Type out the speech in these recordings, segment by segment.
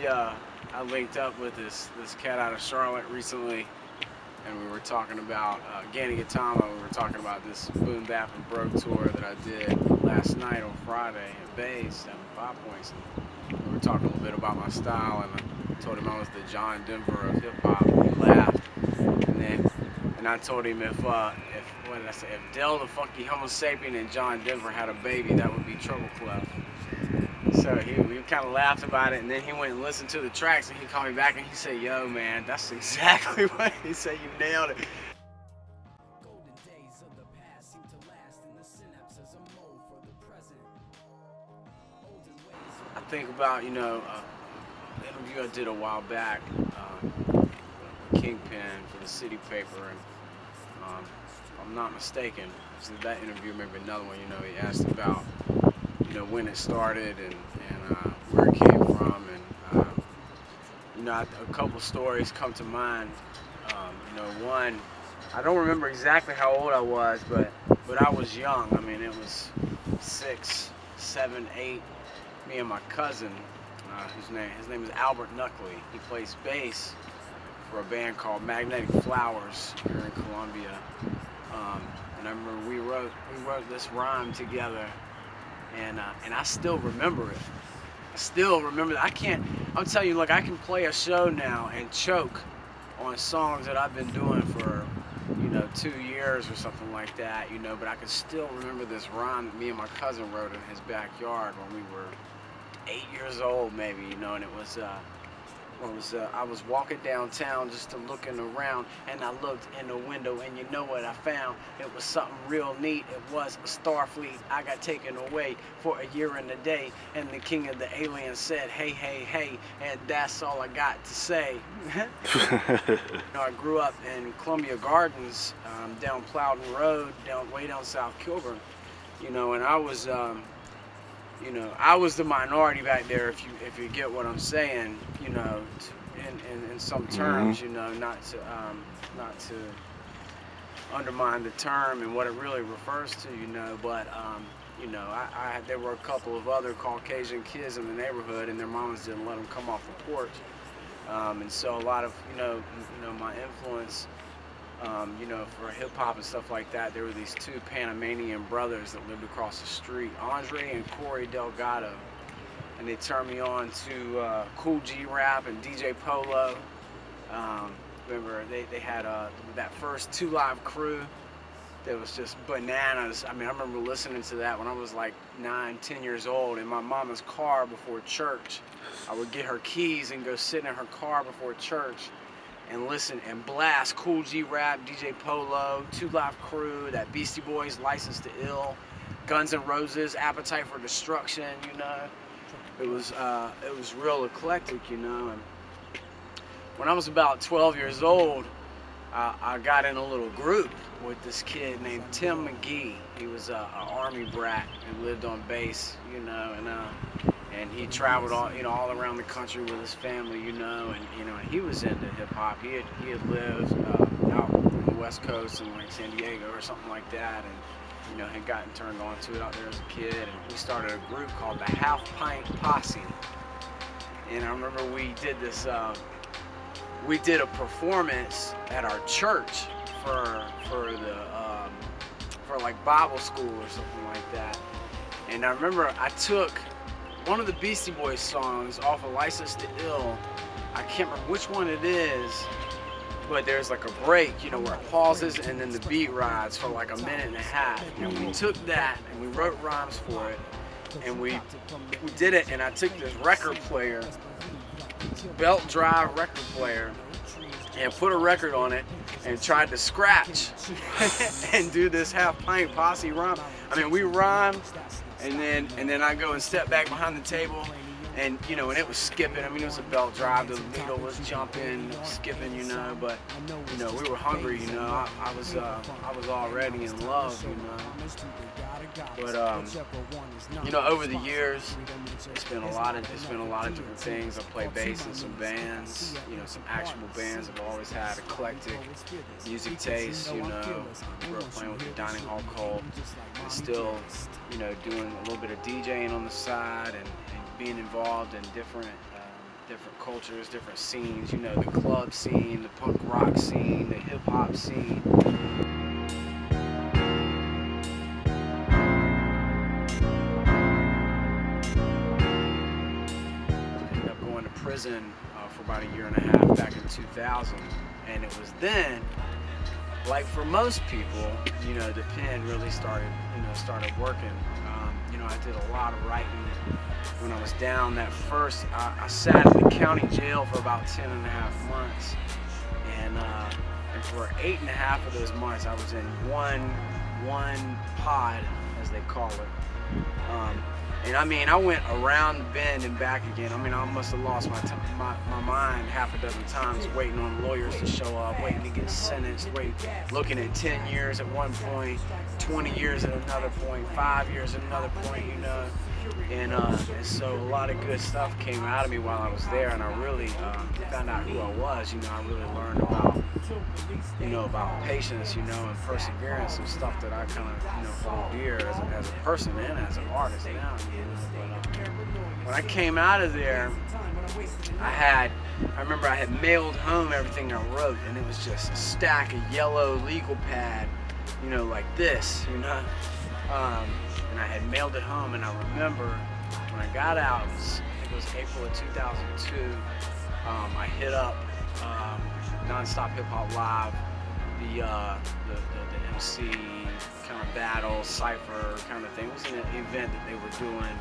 I linked up with this cat out of Charlotte recently, and we were talking about Ganny Gatama. We were talking about this Boom Bap and Broke tour that I did last night on Friday at Bay's at 5 Points. And we were talking a little bit about my style, and I told him I was the John Denver of hip hop. He laughed, and I told him if what did I say? If Del the Funky Homo Sapien and John Denver had a baby, that would be Trublklef. So we kind of laughed about it, and then he went and listened to the tracks, and he called me back and he said, "Yo, man, that's exactly what he said. You nailed it." I think about, the interview I did a while back, Kingpin for the City Paper, and if I'm not mistaken, that interview, maybe another one, he asked about, when it started and where it came from, and a couple stories come to mind. One, I don't remember exactly how old I was, but I was young. I mean, it was 6, 7, 8. Me and my cousin, his name is Albert Nuckley. He plays bass for a band called Magnetic Flowers here in Columbia. And I remember we wrote this rhyme together, and I still remember it. I still remember that. I'm telling you, I can play a show now and choke on songs that I've been doing for 2 years or something like that, but I can still remember this rhyme that me and my cousin wrote in his backyard when we were 8 years old, maybe, and it was I was walking downtown just looking around, and I looked in the window, and you know what I found? It was something real neat. It was a Starfleet. I got taken away for a year and a day, and the king of the aliens said, "Hey, hey, hey," and that's all I got to say. I grew up in Columbia Gardens, down Plowden Road, way down South Kilburn, and I was I was the minority back there, if you get what I'm saying, in some terms, not to undermine the term and what it really refers to, but there were a couple of other Caucasian kids in the neighborhood, and their moms didn't let them come off the porch, and so a lot of my influence. For hip-hop and stuff like that, there were these two Panamanian brothers that lived across the street, Andre and Corey Delgado, and they turned me on to Cool G Rap and DJ Polo. Remember, they had that first 2 Live Crew that was just bananas. I mean, I remember listening to that when I was like 9, 10 years old in my mama's car before church. I would get her keys and go sit in her car before church and listen and blast Cool G Rap, DJ Polo, 2 Live Crew, that Beastie Boys, License to Ill, Guns N' Roses, Appetite for Destruction, It was real eclectic, And when I was about 12 years old, I got in a little group with this kid named Tim McGee. He was an Army brat and lived on base, and he traveled all around the country with his family, and he was into hip hop. He had lived out on the West Coast in like San Diego or something like that, and had gotten turned on to it out there as a kid. And we started a group called the Half Pint Posse. And I remember we did this. We did a performance at our church for like Bible school or something like that. And I remember I took one of the Beastie Boys songs off of License to Ill. I can't remember which one it is, but there's like a break, where it pauses and then the beat rides for like a minute and a half. And we took that and we wrote rhymes for it, and we did it. And I took this record player, belt drive record player, and put a record on it and tried to scratch and do this Half Pint Posse rhyme. I mean, we rhymed. And then I go and step back behind the table, and and it was skipping. I mean, it was a belt drive. The needle was jumping, skipping, but we were hungry. I was already in love. But over the years, it's been a lot of different things. I play bass in some bands. Some actual bands. I've always had eclectic music taste. Grew up playing with the Dining Hall Cult, and still, doing a little bit of DJing on the side and being involved in different different cultures, different scenes, you know, the club scene, the punk rock scene, the hip hop scene. Ended up going to prison for about a year and a half back in 2000, and it was then, like for most people, you know, the pen really started working. You know, I did a lot of writing when I was down. That first, I sat in the county jail for about 10.5 months, and for 8.5 of those months, I was in one pod, as they call it. And I mean, I went around the bend and back again. I mean, I must have lost my mind half a dozen times, waiting on lawyers to show up, waiting to get sentenced, looking at 10 years at one point, 20 years at another point, 5 years at another point, you know. And so a lot of good stuff came out of me while I was there, and I really found out who I was. You know, I really learned about patience, you know, and perseverance, and stuff that I kind of, you know, hold dear as a person and as an artist now. But when I came out of there, I remember I had mailed home everything I wrote, and it was just a stack of yellow legal pad, you know, like this, you know. And I had mailed it home, and I remember when I got out, it was April of 2002, I hit up Nonstop Hip Hop Live, the MC kind of battle, cypher kind of thing. It was an event that they were doing,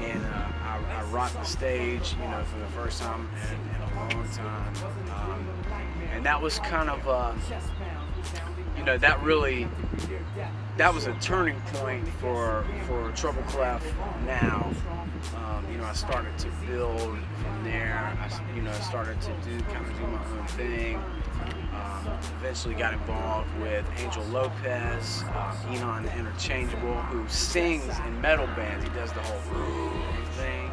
and I rocked the stage, you know, for the first time in a long time, and that was kind of, you know, that was a turning point for Trublklef now. You know, I started to build from there. I started to do my own thing. Eventually got involved with Angel Lopez, Enon the Interchangeable, who sings in metal bands. He does the whole thing.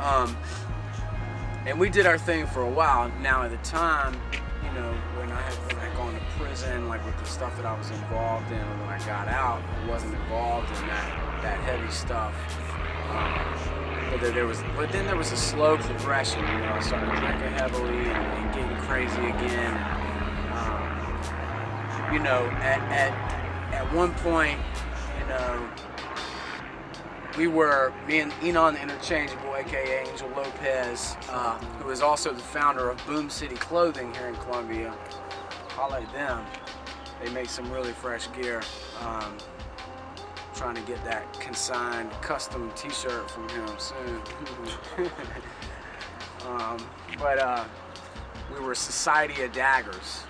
And we did our thing for a while. Now at the time, you know, when I had gone to prison, like with the stuff that I was involved in, and when I got out, I wasn't involved in that heavy stuff. But then there was a slow progression. You know, I started drinking heavily and getting crazy again. You know, at one point, you know, me and Enon the Interchangeable, aka Angel Lopez, who is also the founder of Boom City Clothing here in Columbia. Holla at them. They make some really fresh gear. Trying to get that consigned custom t-shirt from him soon. But we were Society of Daggers.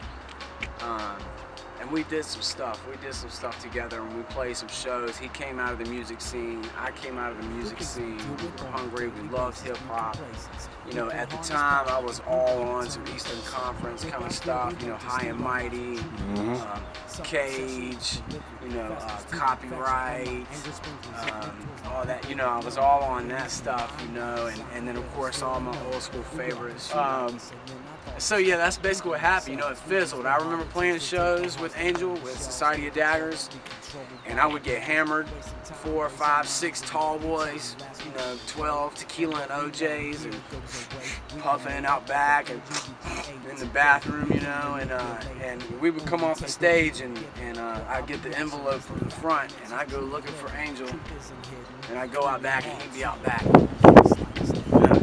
And we did some stuff. We did some stuff together, and we played some shows. He came out of the music scene. I came out of the music scene. We were hungry. We loved hip hop. You know, at the time, I was all on some Eastern Conference kind of stuff. You know, High and Mighty, Cage. You know, Copyright. All that. You know, I was all on that stuff. You know, and then of course all my old school favorites. So yeah, that's basically what happened. You know, it fizzled. I remember playing shows with Angel, with Society of Daggers, and I would get hammered, 4, 5, 6 tall boys, you know, 12 tequila and OJs, and puffing out back and in the bathroom, you know, and we would come off the stage, and I'd get the envelope from the front, and I'd go looking for Angel, and I'd go out back, and he'd be out back.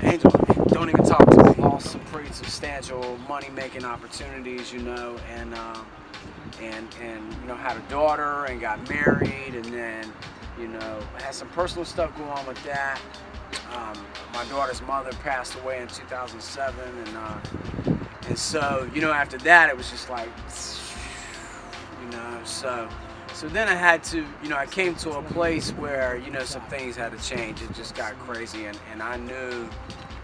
Angel, don't even talk to me. Lost some pretty substantial money-making opportunities, you know, and you know, had a daughter and got married, and then, you know, had some personal stuff going on with that. My daughter's mother passed away in 2007, and so, you know, after that, it was just like, you know, so then I had to, you know, I came to a place where, you know, some things had to change. It just got crazy, and I knew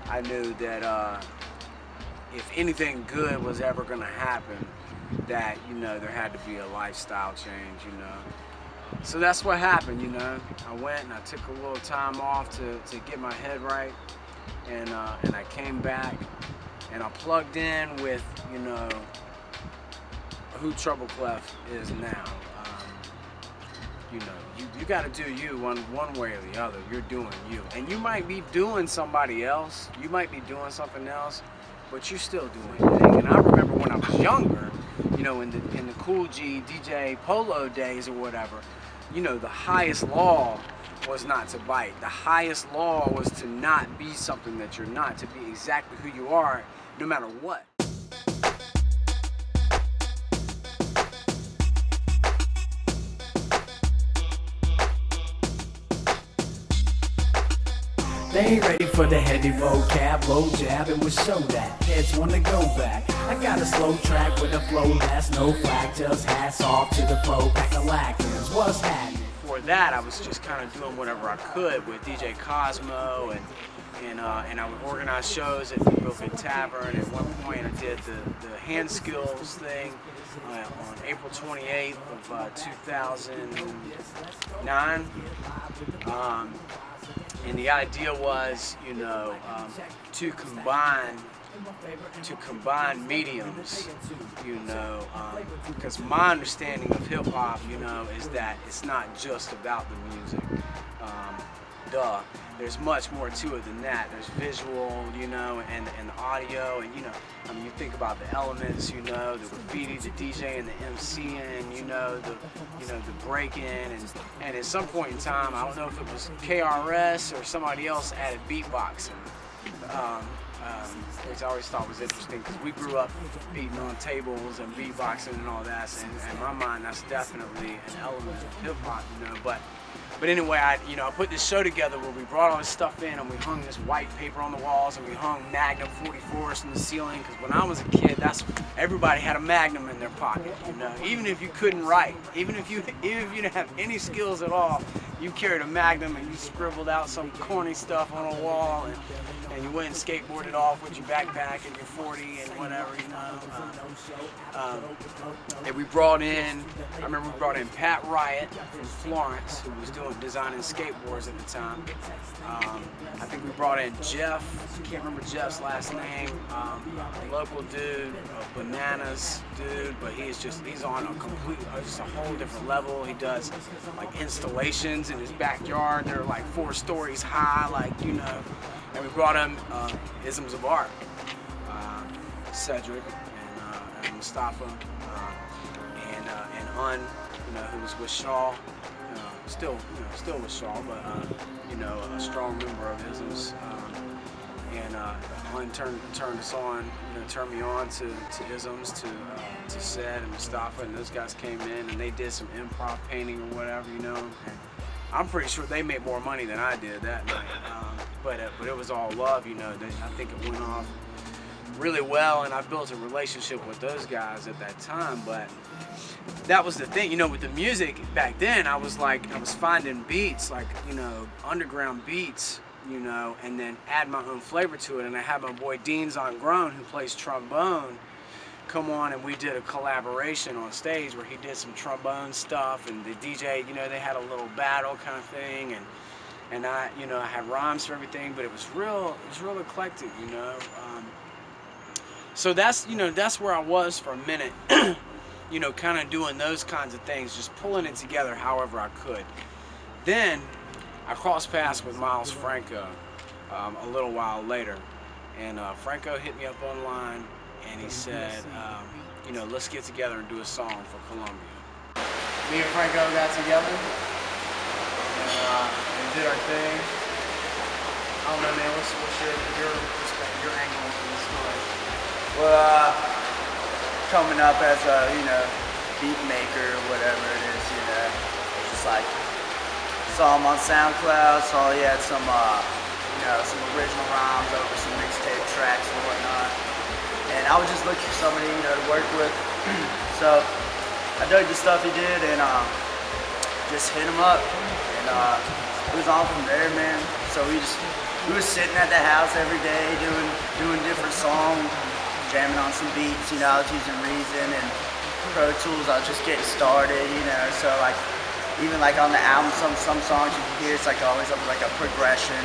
that if anything good was ever going to happen, that, you know, there had to be a lifestyle change, you know. So that's what happened, you know. I went and I took a little time off to get my head right, and I came back, and I plugged in with, you know, who Trublklef is now. You know, you got to do you one way or the other. You're doing you, and you might be doing somebody else. You might be doing something else, but you're still doing your thing. And I remember when I was younger, you know, in the Cool G DJ Polo days or whatever, you know, the highest law was not to bite. The highest law was to not be something that you're not, to be exactly who you are, no matter what. They ain't ready for the heavy vocab, low jab, and we'll show that heads wanna go back. I got a slow track with a flow that's no flag, just hats off to the flow, pack of lacquers, what's happening? For that, I was just kind of doing whatever I could with DJ Cosmo, and I would organize shows at Trublklef Tavern. At one point, I did the hand skills thing on April 28th of 2009. And the idea was, you know, to combine mediums, you know, because my understanding of hip hop, you know, is that it's not just about the music. There's much more to it than that. There's visual, you know, and the audio, and you know, I mean, you think about the elements, you know, the graffiti, the DJ, and the MCing, you know, the breaking, and at some point in time, I don't know if it was KRS or somebody else added beatboxing, which I always thought was interesting because we grew up beating on tables and beatboxing and all that, and in my mind, that's definitely an element of hip hop, you know, But anyway, I put this show together where we brought all this stuff in and we hung this white paper on the walls and we hung Magnum 44s in the ceiling, because when I was a kid, everybody had a Magnum in their pocket, you know. Even if you couldn't write, even if you didn't have any skills at all, you carried a Magnum and you scribbled out some corny stuff on a wall, and you went and skateboarded off with your backpack and your 40 and whatever, you know. And we brought in, I remember we brought in Pat Riot from Florence, who was designing skateboards at the time. I think we brought in Jeff, I can't remember Jeff's last name, a local dude, a Bananas dude, but he's on a just a whole different level. He does like installations in his backyard. They're like 4 stories high, like, you know. And we brought in Izms of Art, Cedric and Mustafa, and Un, you know, who was with Shaw, still with Shaw, but you know, a strong member of Izms, and Un turned us on, you know, turned me on to Izms, to Ced and Mustafa, and those guys came in and they did some improv painting or whatever, you know. And I'm pretty sure they made more money than I did that night, but it was all love, you know. I think it went off really well, and I built a relationship with those guys at that time. But that was the thing, you know, with the music back then. I was finding beats, like, you know, underground beats, you know, and then add my own flavor to it. And I had my boy Dean's on Grown, who plays trombone, come on, and we did a collaboration on stage where he did some trombone stuff, and the DJ, you know, they had a little battle kind of thing, and I, you know, I had rhymes for everything, but it was real eclectic, you know. So that's, you know, that's where I was for a minute, you know, kind of doing those kinds of things, just pulling it together however I could. Then I crossed paths with Miles Franco a little while later, and Franco hit me up online. And he said, you know, let's get together and do a song for Columbia. Me and Franco got together and did our thing. I don't know, man, what's your perspective, your angle on this story? Well, coming up as a, you know, beat maker or whatever it is, you know, just like saw him on SoundCloud, saw he had some, you know, some original rhymes over some mixtape tracks and whatnot. And I was just looking for somebody, you know, to work with. So I dug the stuff he did and just hit him up. And it was on from there, man. So we were sitting at the house every day doing different songs, jamming on some beats. You know, I was using Reason and Pro Tools. I was just getting started, you know. So like, even like on the album, some songs you can hear, it's like always like a progression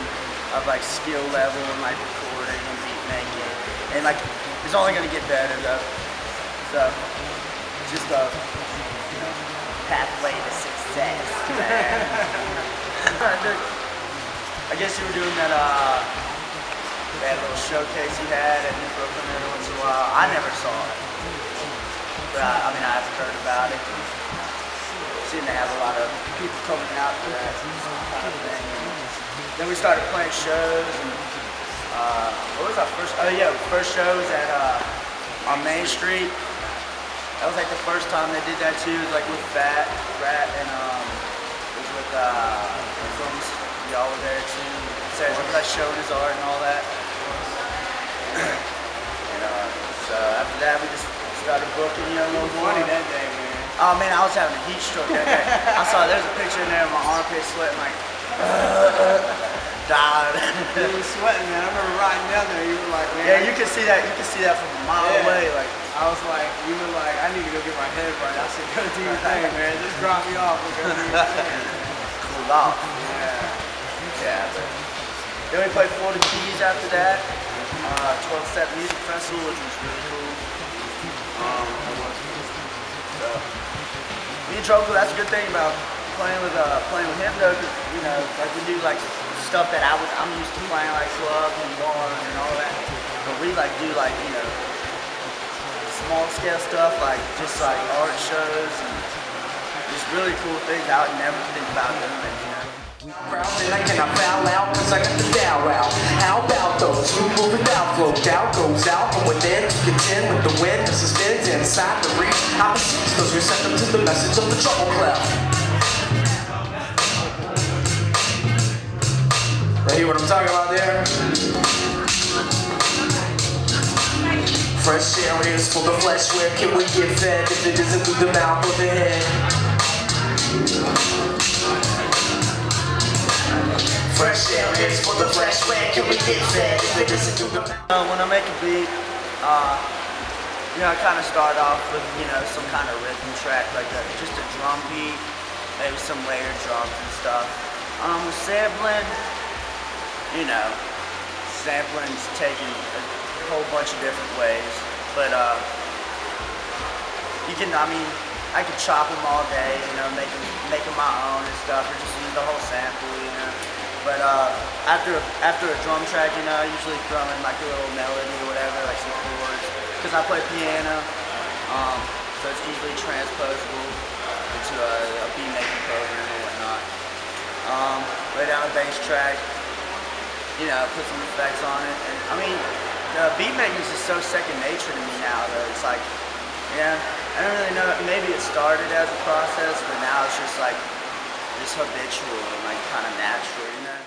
of like skill level and like recording and beat making. And like, it's only gonna get better though. So, just a, you know, pathway to success. I guess you were doing that little showcase you had in Brooklyn every once in a while. I never saw it, but I mean I've heard about it. Seemed to have a lot of people coming out to that kind of thing. And then we started playing shows. And, what was our first? Oh yeah, first show was at on Main Street. That was like the first time they did that too. It was like with Rat, and it was with Izms. Y'all were there too. So he was like showing his art and all that. And so after that, we just started booking, you know, a little more. Funny that day, man. Oh man, I was having a heat stroke that day. I saw there's a picture in there of my armpit sweating like died. You were sweating, man. I remember riding down there. You were like, man. Yeah, you can see that. You can see that from a mile away. Like I was like, you were like, I need to go get my head right. I said, go do your thing, man. Just drop me off and go do your thing. Cool off. Yeah. Yeah. But then we played Florida Keys after that. 12-step music festival, which was really cool. So, me and Trublklef, that's a good thing about playing with him though, cause, you know, like we do like stuff that I'm used to playing, like clubs and bars and all that. But we like do like, you know, small scale stuff, like just like art shows and just really cool things I would never think about doing it, you know. And I cannot foul out cause I got the down out. How about those who move without flow? Doubt goes out from within to contend with the wind that suspends inside the reach. Opposites those receptive to the message of the Trublklef. Right, hear what I'm talking about there? Fresh air is for the flesh. Where can we get fed if it isn't through the mouth or the head? Fresh air is for the flesh. Where can we get fed if it isn't through the mouth? When I make a beat, you know, I kind of start off with, you know, some kind of rhythm track, like just a drum beat, maybe some layered drums and stuff. With sampling, you know, sampling's taken a whole bunch of different ways, but you can, I mean, I could chop them all day, you know, make them my own and stuff, or just use the whole sample, you know. But after a drum track, you know, I usually throw in like a little melody or whatever, like some chords, because I play piano, so it's easily transposable into a beat making program or whatnot. Lay down a bass track, you know, put some effects on it, and I mean, beat making is just so second nature to me now, though. It's like, yeah, I don't really know, maybe it started as a process, but now it's just like, just habitual and like kind of natural, you know?